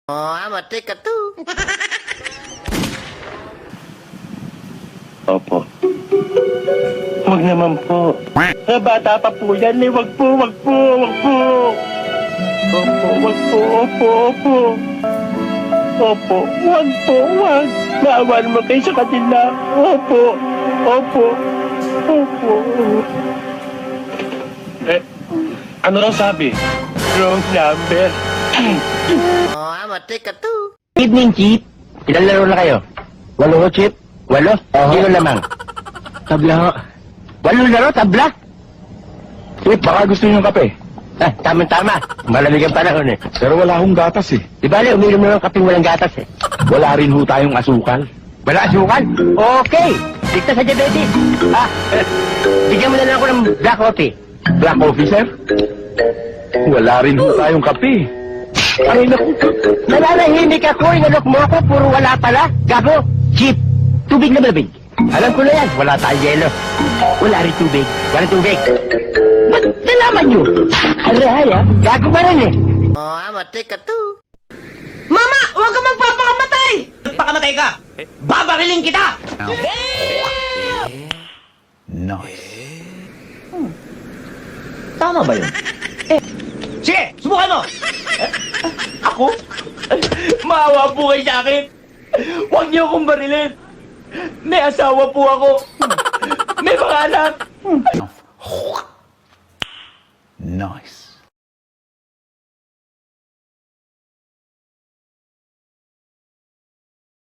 Oh, amate ka to. Opo. Huwag naman po. Bata pa po yan eh. Wag po, wag po, wag po. Opo, wag po, opo, opo. Opo, wag po, wag. Maawa naman kayo sa kanila. Opo, opo, opo. Ano raw sabi? Wrong number. Oh, amate ka to. Evening, Chief. Ilan laro na kayo? 8 ho, Chief? 8? Sino lamang? Tabla ho. 8 laro, tabla? Chief, baka gusto niyo ng kape. Ah, tama-tama. Malamig ang panahon eh. Pero wala akong gatas eh. Di ba, uminom na ng kapeng walang gatas eh. Wala rin ho tayong asukal. Wala asukal? Okay. Dikta sa diabetes. Ah, bigyan mo na lang ako ng black coffee. Black coffee, sir? Wala rin ho tayong kape. Ay, naku. Nananahimik ako. Inalok mo ako. Puro wala pala. Gabo. Chief. Tubig na malamig. Alam ko na yan. Wala tayong yelo. Wala rin tubig. Walang tubig. Ba't nalaman nyo? Aray, ha? Gago pa rin eh. Oh, amate ka to. Mama, huwag ka magpapakamatay! Pakamatay ka! Babariling kita! Tama ba yun? Sige, subukan mo! Ako? Maawa po kayo sa akin! Huwag niyo akong barilin! May asawa po ako! May mga anak! Nice.